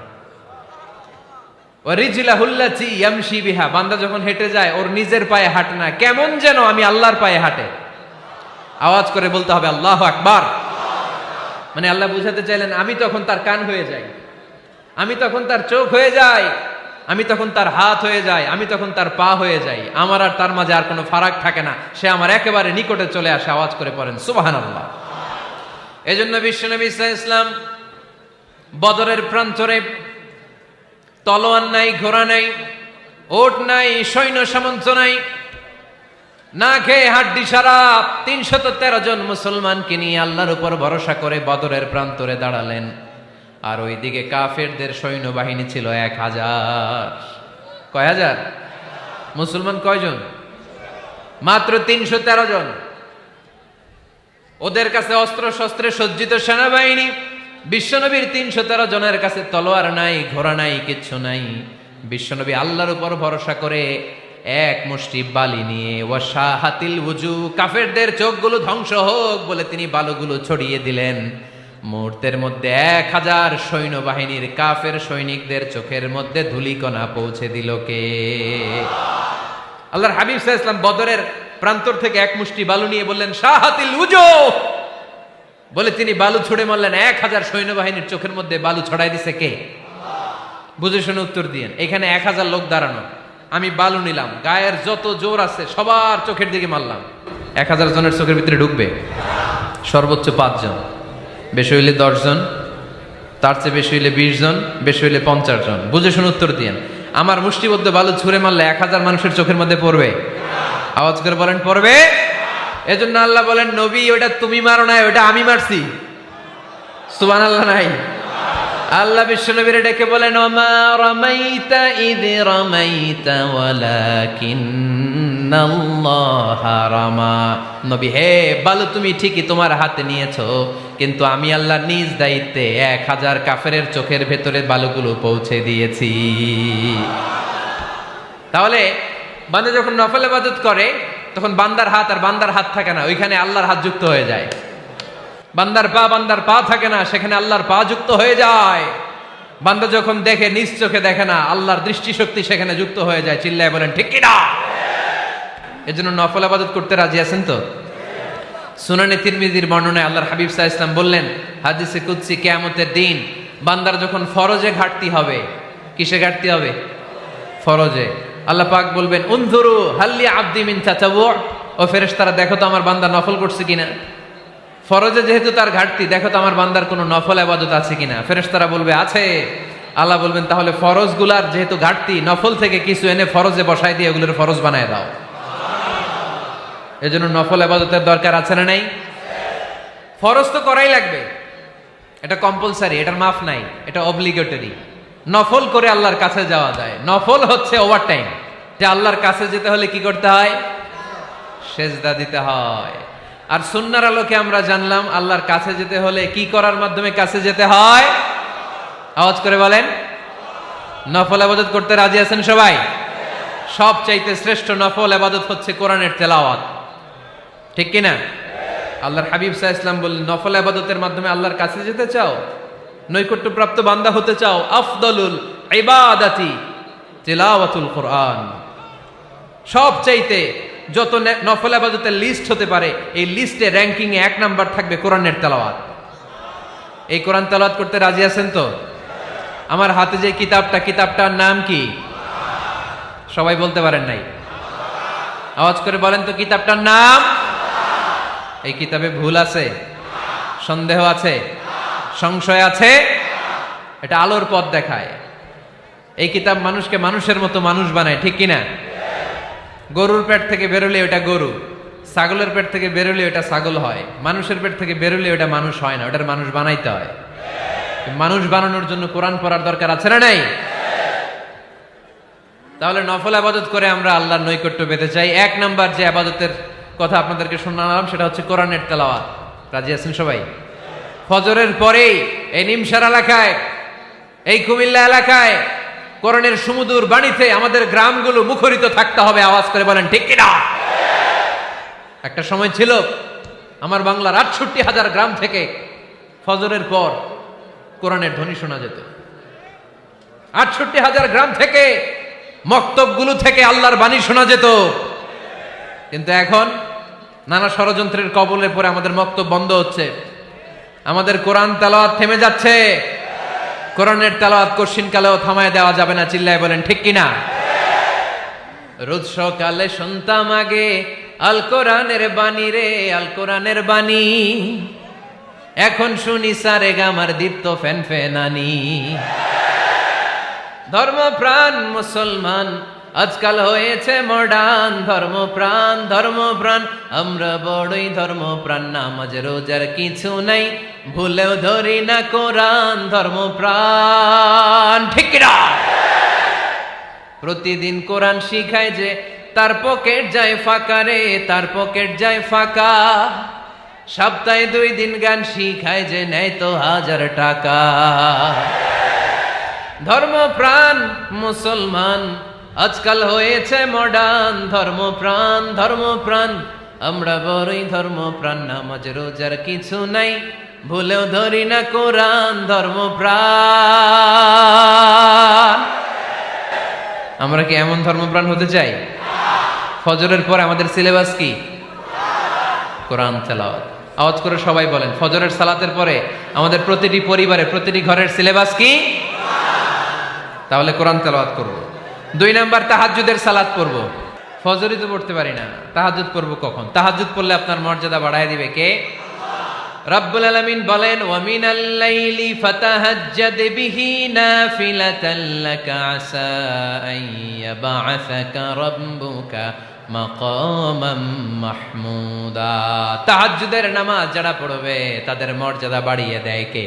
ওয়ারিজলাহুল্লাতী ইয়ামশি বিহা, বান্দা যখন হেঁটে যায় ওর নিজের পায়ে হাঁটে না, কেমন যেন আমি আল্লাহর পায়ে হাঁটে। আওয়াজ করে বলতে হবে আল্লাহু আকবার। মানে আল্লাহ বুঝাতে চাইলেন আমি তখন তার কান হয়ে যাই, আমি তখন তার চোখ হয়ে যাই, আমি তখন তার হাত হয়ে যাই, আমি তখন তার পা হয়ে যাই, আমার আর তার মাঝে আর কোনো ফারাক থাকে না, সে আমার একেবারে নিকটে চলে আসে। আওয়াজ করে পড়েন সুবহানাল্লাহ। এজন্য বিশ্বনবী সাল্লাল্লাহু আলাইহি ওয়াসাল্লাম বদরের প্রান্তরে তলোয়ার নাই, ঘোড়া নাই, ওট নাই, সৈন্য সামন্ত নাই, না খেয়ে হাড্ডি সারা ৩১৩ জন মুসলমানকে নিয়ে আল্লাহর উপর ভরসা করে বদরের প্রান্তরে দাঁড়ালেন। আর ওইদিকে কাফেরদের সৈন্যবাহিনী ছিল ১,০০০। কয় হাজার? মুসলমান কয়জন? মাত্র ৩১৩ জন। ওদের কাছে অস্ত্র শস্ত্রে সজ্জিত সেনাবাহিনী, বিশ্বনবীর ৩১৩ জনের কাছে তলোয়ার নাই, ঘোড়া নাই, কিচ্ছু নাই। বিশ্বনবী আল্লাহর উপর ভরসা করে এক মুষ্টি বালি নিয়ে ওয়াশাহাতিল ওযু, কাফেরদের চোখগুলো ধ্বংস হোক বলে তিনি বালুগুলো ছড়িয়ে দিলেন। মুহূর্তের মধ্যে ১,০০০ সৈন্যবাহিনীর কাফের সৈনিকদের চোখের মধ্যে ধূলিকণা পৌঁছে দিল কে? আল্লাহর হাবিব সাল্লাল্লাহু আলাইহি ওয়াসাল্লাম বদরের প্রান্তর থেকে এক মুষ্টি বালু নিয়ে বললেন শাহাতিল ওযু, বলে তিনি বালু ছুড়ে মারলেন। ১,০০০ সৈন্যবাহিনীর চোখের মধ্যে বালু ছড়াই দিছে কে? বুঝে শুনে উত্তর দিয়েন। এখানে ১,০০০ লোক দাঁড়ানো, আমি বালু নিলাম, গায়ের যত জোর আছে সবার চোখের দিকে মারলাম। ১,০০০ জনের চোখের ভিতরে ঢুকবে? সর্বোচ্চ ৫ জন, বেশি হইলে ১০ জন, তার চেয়ে বেশি হইলে ২০ জন, বেশি হইলে ৫০ জন। বুঝে শুনে উত্তর দিয়েন। আমার মুষ্টিবদ্ধ বালু ছুঁড়ে মারলে ১,০০০ মানুষের চোখের মধ্যে পড়বে? আওয়াজ করে বলেন পড়বে। এজন্য আল্লাহ বলেন নবী ওটা তুমি মারো নাই, ওটা আমি মারছি। সুবহানাল্লাহ নাই? আল্লাহ বিশ্বনবীরে ডেকে বলেন ওমা রামাইতা ইয রামাইতা ওয়ালাকিন্নাল্লাহা রামা। নবী হে, বালু তুমি ঠিকই তোমার হাতে নিয়েছো, কিন্তু আমি আল্লাহ নিজ দায়িত্বে ১,০০০ কাফেরের চোখের ভেতরে বালুগুলো পৌঁছে দিয়েছি। তাহলে বান্দা যখন নফল ইবাদত করে তখন বান্দার হাত আর বান্দার হাত থাকে না, ওইখানে আল্লাহর হাত যুক্ত হয়ে যায়। বান্দার পা থাকে না, সেখানে আল্লাহর পা যুক্ত হয়ে যায়। বান্দা যখন দেখে নিজ চোখে দেখে না, আল্লাহর দৃষ্টিশক্তি সেখানে যুক্ত হয়ে যায়। চিল্লায় বলেন ঠিক কিনা? এজন্য নফল ইবাদত করতে রাজি আছেন তো? সুনানে তিরমিজির বর্ণনায় আল্লাহর হাবিব সাল্লাল্লাহু আলাইহি ওয়াসাল্লাম বললেন হাদিসে কুদসি, কিয়ামতের দিন বান্দার যখন ফরজে ঘাটতি হবে, কিসে ঘাটতি হবে? ফরজে। আল্লাহ পাক বলবেন উনজুরু হাল্লি আবদি মিন তাতাওয়ু, ও ফেরেশতারা দেখো তো আমার বান্দা নফল করছে কিনা। ফরজে যেহেতু তার ঘাটতি, দেখো তো আমার বান্দার কোনো নফল ইবাদত আছে কিনা। ফেরেশতারা বলবে আছে। আল্লাহ বলবেন তাহলে ফরজগুলার যেহেতু ঘাটতি, নফল থেকে কিছু এনে ফরজে বসাই দিয়ে ওগুলোর ফরজ বানায় দাও। এজন্য নফল ইবাদতের দরকার আছে না নাই? ফরজ তো করাই লাগবে, এটা কম্পালসারি, এটার মাফ নাই, এটা অব্লিগেটরি। নফল করে আল্লাহর কাছে যাওয়া যায়। নফল হচ্ছে ওভারটাইম, যে আল্লাহর কাছে যেতে হলে কি করতে হয়? সেজদা দিতে হয়। আর সুন্নাহর আলোকে আমরা জানলাম আল্লাহর কাছে যেতে হলে কি করার মাধ্যমে কাছে যেতে হয়? আওয়াজ করে বলেন নফল ইবাদত করতে রাজি আছেন সবাই? সবচাইতে শ্রেষ্ঠ নফল ইবাদত হচ্ছে কোরআনের তেলাওয়াত, ঠিক কিনা? আল্লাহর হাবিব সাল্লাল্লাহু আলাইহি ওয়াসাল্লাম বললেন নফল ইবাদতের মাধ্যমে আল্লাহর কাছে যেতে চাও, নৈকট্যপ্রাপ্ত বান্দা হতে চাও, আফদলুল ইবাদাতি তিলাওয়াতুল কোরআন। সবচাইতে যত নফল ইবাদতের লিস্ট হতে পারে, এই লিস্টে র্যাঙ্কিং এ ১ নাম্বার থাকবে কোরআনের তেলাওয়াত। এই কোরআন তেলাওয়াত করতে রাজি আছেন তো? আমার হাতে যে কিতাবটার নাম কি? সবাই বলতে পারেন নাই? আওয়াজ করে বলেন তো কিতাবটার নাম? এই কিতাবে ভুল আছে? সন্দেহ আছে? সংশয় আছে? এটা আলোর পথ দেখায়। এই কিতাব মানুষকে মানুষের মতো মানুষ বানায়, ঠিক কিনা? গরুর পেট থেকে বেরোলে ওটা গরু, ছাগলের পেট থেকে বেরোলে ওটা ছাগল হয়, মানুষের পেট থেকে বেরোলে ওটা মানুষ হয় না, ওটার মানুষ বানাইতে হয়। মানুষ বানানোর জন্য কোরআন পড়ার দরকার আছে না নাই? তাহলে নফল আবাদত করে আমরা আল্লাহর নৈকট্য পেতে চাই। এক নাম্বার যে আবাদতের কথা আপনাদেরকে শোনালাম সেটা হচ্ছে কোরআনের তেলাওয়াত। রাজি আছেন সবাই? ফজরের পরেই এই নিমসার এলাকায়, এই কুমিল্লা এলাকায় কোরআনের সুমধুর বাণীতে আমাদের গ্রামগুলো মুখরিত থাকতে হবে। আওয়াজ করে বলেন ঠিক কিনা? একটা সময় ছিল আমার বাংলার ৬৮,০০০ গ্রাম থেকে ফজরের পর কোরআনের ধ্বনি শোনা যেত। ৬৮,০০০ গ্রাম থেকে মক্তবগুলো থেকে আল্লাহর বাণী শোনা যেত। কিন্তু এখন নানা ষড়যন্ত্রের কবলে পড়ে আমাদের মক্তব বন্ধ হচ্ছে, আমাদের কোরআন তেলাওয়াত থেমে যাচ্ছে। কোরআনের তেলাওয়াত কশিনকালেও থামায় দেওয়া যাবে না। চিল্লায় বলেন ঠিক কিনা? রোজ সকালে শুনতাম আগে আল কোরআনের বাণী রে, আল কোরআনের বাণী। এখন শুনি সারে গামার দীপ্ত ফ্যান ফ্যানানি। ধর্মপ্রাণ মুসলমান আজকাল হয়েছে মডার্ন। ধর্মপ্রাণ ধর্মপ্রাণ আমরা বড়ই ধর্মপ্রাণ। নামাজ রোজার কিছু নাই, ভুলেও ধরি না কোরআন। ধর্মপ্রাণ ঠিক কিনা? প্রতিদিন কোরআন শিখায় যে তার পকেট যায় ফাঁকা রে, তার পকেট যায় ফাঁকা। সপ্তাহে 2 দিন গান শিখায় যে নেয় তো 1000 টাকা। ধর্মপ্রাণ মুসলমান আজকাল হয়েছে মডার্ন। ধর্মপ্রাণ ধর্মপ্রাণ আমরা বড়ই ধর্মপ্রাণ। নামাজ রোজার কিছু নাই, ভুলেও ধরি না কোরআন। ধর্মপ্রাণ। আমরা কি এমন ধর্মপ্রাণ হতে চাই? ফজরের পর আমাদের সিলেবাস কি? কোরআন তেলাওয়াত। আওয়াজ করে সবাই বলেন, ফজরের সালাতের পরে আমাদের প্রতিটি পরিবারে, প্রতিটি ঘরের সিলেবাস কি? তাহলে কোরআন তেলাওয়াত করব। 2 নাম্বার তাহাজ্জুদের সালাত পড়ব। ফজরই তো পড়তে পারি না, তাহাজ্জুদ পড়ব কখন? তাহাজ্জুদ পড়লে আপনার মর্যাদা বাড়ায় দিবে কে? রব্বুল আলামিন বলেন, ওয়া মিনাল লাইলি ফাতাহাজ্জাদ বিহি নাফিলাতান লাকা আসা আন ইয়াবআসাকা রাব্বুকা মাকামাম মাহমুদা। তাহাজ্জুদের নামাজ যারা পড়বে তাদের মর্যাদা বাড়িয়ে দেয় কে?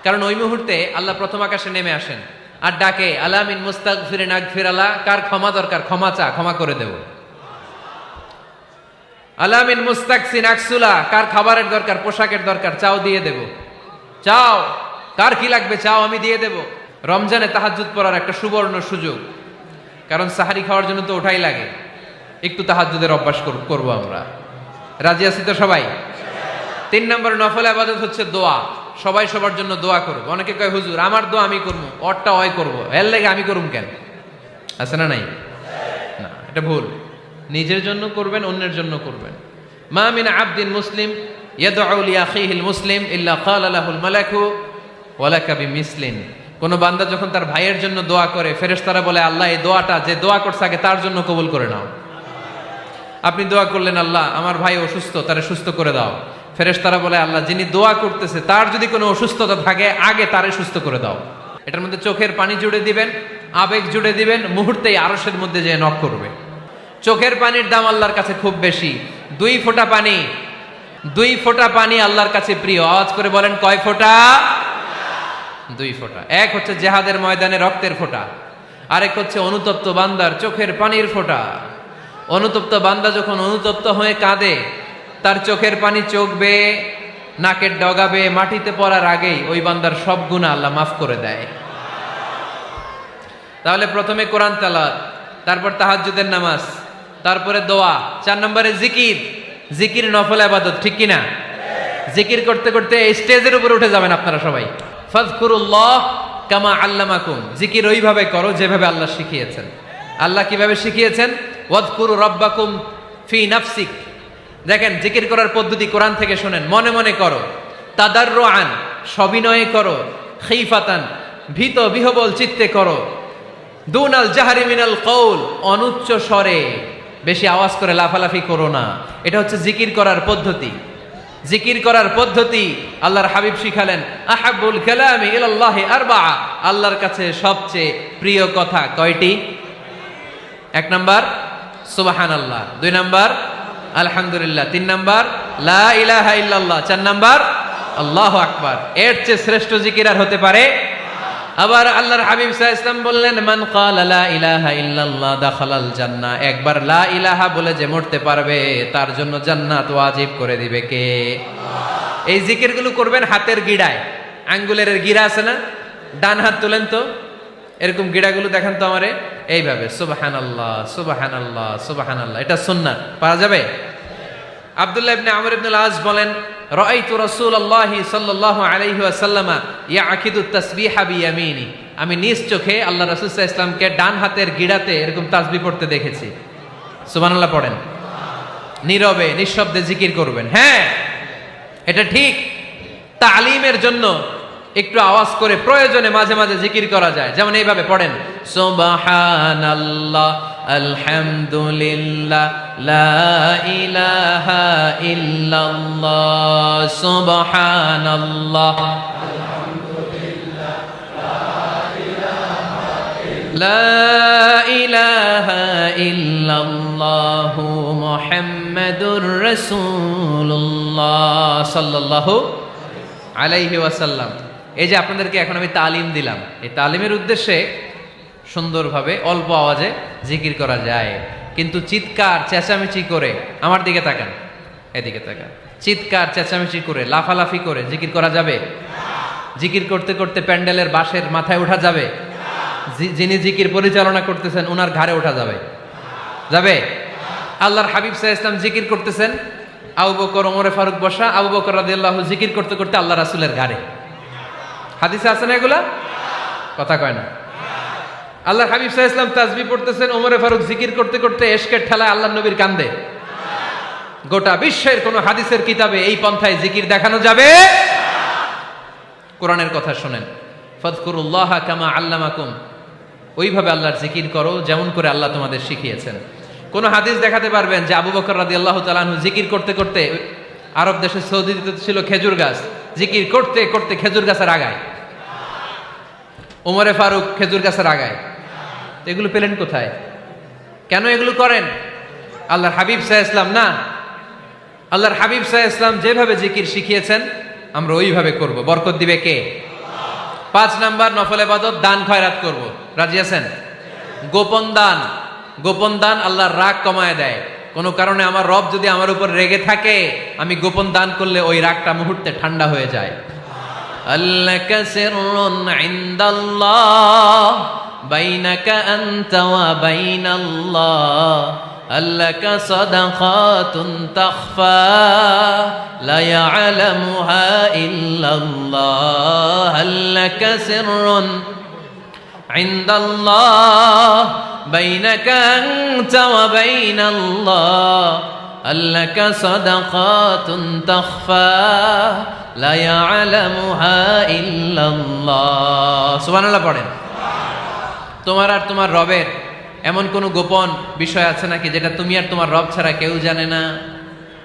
কারণ ওই মুহূর্তে আল্লাহ প্রথম আকাশে নেমে আসেন আর ডাকে, আলা মিন মুস্তাগফিরিন আগফিরালা। কার ক্ষমা দরকার? ক্ষমা চা, ক্ষমা করে দেব। আলা মিন মুস্তাকসিন আকসুলা। কার খাবারের দরকার? পোশাকের দরকার? চাও, দিয়ে দেব। চাও, কার কি লাগবে? চাও, আমি দিয়ে দেব। রমজানে তাহাজ্জুদ পড়ার একটা সুবর্ণ সুযোগ, কারণ সাহারি খাওয়ার জন্য তো ওঠাই লাগে। একটু তাহাজ্জুদের অভ্যাস করব আমরা। রাজি আছি তো সবাই? 3 নম্বর নফল ইবাদত হচ্ছে দোয়া। সবাই সবার জন্য দোয়া করব। অনেকে কয়, হুজুর আমার দোয়া আমি করবো, ওরটা ওই করবো, এর লাগে আমি করুম কেন? আছে না নাই? না, এটা ভুল। নিজের জন্য করবেন, অন্যের জন্য করবেন। মা মিন আবদিন মুসলিম ইয়াদউ লিআখিহিল মুসলিম ইল্লা ক্বালা লাহুল মালাকু ওয়া লাকা বিমিসলিন। কোন বান্দা যখন তার ভাইয়ের জন্য দোয়া করে, ফেরেশতারা বলে, আল্লাহ এই দোয়াটা যে দোয়া করছে আগে তার জন্য কবুল করে নাও। আপনি দোয়া করলেন, আল্লাহ আমার ভাই অসুস্থ, তারে সুস্থ করে দাও। ফেরেশতারা বলে, আল্লাহ যিনি দোয়া করতেছে তার যদি কোনো অসুস্থতা থাকে আগে তারে সুস্থ করে দাও। এটার মধ্যে চোখের পানি জুড়ে দিবেন, আবেগ জুড়ে দিবেন, মুহূর্তেই আরশের মধ্যে যে নক করবে। চোখের পানির দাম আল্লাহর কাছে খুব বেশি। 2 ফোঁটা পানি, 2 ফোঁটা পানি আল্লাহর কাছে প্রিয়। আওয়াজ করে বলেন, কয় ফোঁটা? 2 ফোঁটা। এক হচ্ছে জিহাদের ময়দানে রক্তের ফোঁটা, আরেক হচ্ছে অনুতপ্ত বান্দার চোখের পানির ফোঁটা। অনুতপ্ত বান্দা যখন অনুতপ্ত হয়ে কাঁদে, তার চোখের পানি চোখ বেয়ে নাকের ডগাবে মাটিতে পড়ার আগেই ওই বান্দার সব গুনাহ আল্লাহ মাফ করে দেয়। তাহলে প্রথমে কোরআন তেলাওয়াত, তারপর তাহাজ্জুদের নামাজ, তারপরে দোয়া। 4 নম্বরে জিকির। জিকির নফল ইবাদত, ঠিক কিনা? জিকির করতে করতে স্টেজের উপরে উঠে যাবেন আপনারা সবাই। ফাযকুরুল্লাহ কামা আল্লামাকুম। জিকির ওইভাবে করো যেভাবে আল্লাহ শিখিয়েছেন। আল্লাহ কিভাবে শিখিয়েছেন? ওয়াযকুরু রাব্বাকুম ফি নাফসিক। দেখেন, জিকির করার পদ্ধতি কোরআন থেকে শোনেন। মনে মনে করো, তাদাররুআন সবিনয়ে করো, খিফাতান ভীত বিহবল চিত্তে করো, দুনাল জাহরি মিনাল কওল অনুচ্চ স্বরে, বেশি আওয়াজ করে লাফালাফি করো না। এটা হচ্ছে জিকির করার পদ্ধতি। জিকির করার পদ্ধতি আল্লাহর হাবিব শিখালেন, আহাব্বুল কালামি ইলাল্লাহি আরবাআ, আল্লাহর কাছে সবচেয়ে প্রিয় কথা কয়টি? 1 নাম্বার সুবহানাল্লাহ, 2 নাম্বার আলহামদুলিল্লাহ, 3 নাম্বার লা ইলাহা ইল্লাল্লাহ, 4 নাম্বার আল্লাহু আকবার। এর চেয়ে শ্রেষ্ঠ জিকির আর হতে পারে? আবার আল্লাহর হাবিব সাল্লাল্লাহু আলাইহি ওয়াসাল্লাম বললেন, মান ক্বালা লা ইলাহা ইল্লাল্লাহ দাখালাল জান্নাহ, একবার লা ইলাহা বলে যে মরতে পারবে তার জন্য জান্নাত ওয়াজিব করে দিবে কে? আল্লাহ। এই জিকিরগুলো করবেন হাতের গিড়ায়, আঙ্গুলের গিড়া আছে না, ডান হাত তোলেন তো, এরকম গিড়াগুলো দেখেন তো আমারে, এইভাবে সুবহানাল্লাহ সুবহানাল্লাহ সুবহানাল্লাহ, এটা সুন্নাত, পারা যাবে? আব্দুল্লাহ ইবনে আমর ইবনে আল-আস বলেন, রাআইতু রাসূলুল্লাহি সাল্লাল্লাহু আলাইহি ওয়াসাল্লাম ইয়াকিদু তাসবিহা বিয়ামিনি, আমি নিজ চোখে আল্লাহ রাসূল সাল্লাল্লাহু আলাইহি ওয়াসাল্লামকে ডান হাতের গিড়াতে এরকম তাসবিহ পড়তে দেখেছি। সুবহানাল্লাহ পড়েন, নীরবে নিঃশব্দে জিকির করবেন। হ্যাঁ, এটা ঠিক। তালিমের জন্য একটু আওয়াজ করে প্রয়োজনে মাঝে মাঝে জিকির করা যায়, যেমন এইভাবে পড়েন, সুবহানাল্লাহ আলহামদুলিল্লাহ লা ইলাহা ইল্লাল্লাহ, সুবহানাল্লাহ লা ইলাহা ইল্লাল্লাহ মুহাম্মাদুর রাসূলুল্লাহ সাল্লাল্লাহু আলাইহি ওয়াসাল্লাম। এই যে আপনাদেরকে এখন আমি তালিম দিলাম, এই তালিমের উদ্দেশ্যে সুন্দরভাবে অল্প আওয়াজে জিকির করা যায়, কিন্তু চিৎকার চেঁচামেচি করে, আমার দিকে তাকান, এদিকে তাকান, চিৎকার চেঁচামেচি করে লাফালাফি করে জিকির করা যাবে? জিকির করতে করতে প্যান্ডেলের বাঁশের মাথায় ওঠা যাবে? যিনি জিকির পরিচালনা করতেছেন ওনার ঘাড়ে ওঠা যাবে? যাবে? আল্লাহর হাবিব সাল্লাল্লাহু আলাইহি ওয়াসাল্লাম জিকির করতেছেন, আবু বকর ওমরে ফারুক বসা, আবু বকর রাদিয়াল্লাহু জিকির করতে করতে আল্লাহ রাসূলের ঘাড়ে। হাদিসে আছে না এগুলা? কথা কয় না। আল্লাহর হাবিব সাল্লাল্লাহু আলাইহি ওয়াসাল্লাম তাসবিহ পড়তেছেন, ওমরে ফারুক জিকির করতে করতে এশকের ঠেলায় আল্লাহর নবীর কান্দে। গোটা বিশ্বের কোন হাদিসের কিতাবে এই পন্থায় জিকির দেখানো যাবে? কোরআনের কথা শুনেন, ফাযকুরুল্লাহা কামা আল্লামাকুম, ওইভাবে আল্লাহর জিকির করো যেমন করে আল্লাহ তোমাদের শিখিয়েছেন। কোন হাদিস দেখাতে পারবেন যে আবু বকর রাদিয়াল্লাহু তাআলা আনহু জিকির করতে করতে, আরব দেশে সৌদিতে ছিল খেজুর গাছ, জিকির করতে করতে খেজুর গাছের আগায়, ওমরে ফারুক খেজুর গাছের আগায়, এগুলো পেলেন কোথায়? কেন এগুলো করেন? আল্লাহর হাবিব সাল্লাল্লাহু আলাইহি ওয়াসাল্লাম না, আল্লাহর হাবিব সাল্লাল্লাহু আলাইহি ওয়াসাল্লাম যেভাবে জিকির শিখিয়েছেন আমরা ওইভাবে করব। বরকত দিবে কে? 5 নাম্বার নফল ইবাদত, দান খয়রাত করব। রাজি আছেন? গোপন দান, গোপন দান আল্লাহর রাগ কমায় দেয়। কোন কারণে আমার রব যদি আমার উপর রেগে থাকে, আমি গোপন দান করলে ওই রাগটা মুহূর্তে ঠান্ডা হয়ে যায়। আল্লাকা সিররুন ইনদাল্লাহ বাইনাকা আনতা ওয়া বাইনাল্লাহ, আল্লাকা সাদাকাতুন তাখফা লা ইয়ালামুহা ইল্লাল্লাহ, আল্লাকা সিররুন ইনদাল্লাহ বাইনাকা আনতা ওয়া বাইনাল্লাহ, আল্লাকা সাদাকাতুন তাখফা লা ইয়ালামুহা ইল্লাল্লাহ। সুবহানাল্লাহ পড়েন। তোমার আর তোমার রবের এমন কোন গোপন বিষয় আছে নাকি যেটা তুমি আর তোমার রব ছাড়া কেউ জানে না?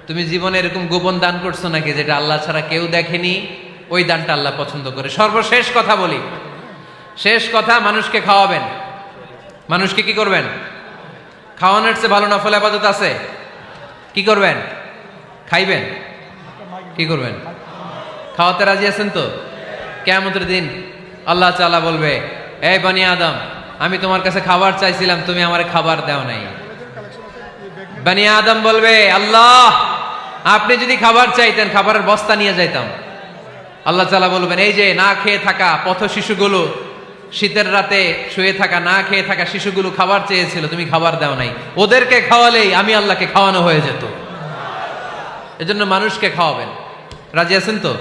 তুমি জীবনে এরকম গোপন দান করছো নাকি যেটা আল্লাহ ছাড়া কেউ দেখেনি? ওই দানটা আল্লাহ পছন্দ করে। সর্বশেষ কথা বলি, শেষ কথা, মানুষকে খাওয়াবেন। মানুষকে কি করবেন? খাওয়ানোর চেয়ে ভালো নফল ইবাদত আছে? কি করবেন? খাইবেন। কি করবেন? খাওয়াতে রাজি আছেন তো? কিয়ামতের দিন আল্লাহ তাআলা বলবে, এই বনি আদম, আমি তোমার কাছে খাবার চাইছিলাম, তুমি আমারে খাবার দাও নাই। বনি আদম বলবে, আল্লাহ আপনি যদি খাবার চাইতেন খাবারের বস্তা নিয়ে যাইতাম। আল্লাহ তাআলা বলবেন, এই যে না খেয়ে থাকা পথ শিশুগুলো, শীতের রাতে শুয়ে থাকা না খেয়ে থাকা শিশুগুলো খাবার চেয়েছিল, তুমি খাবার দাও নাই, ওদেরকে খাওয়ালেই আমি আল্লাহকে খাওয়ানো হয়ে যেত। এজন্য মানুষকে খাওয়াবেন। রাজি আছেন তো?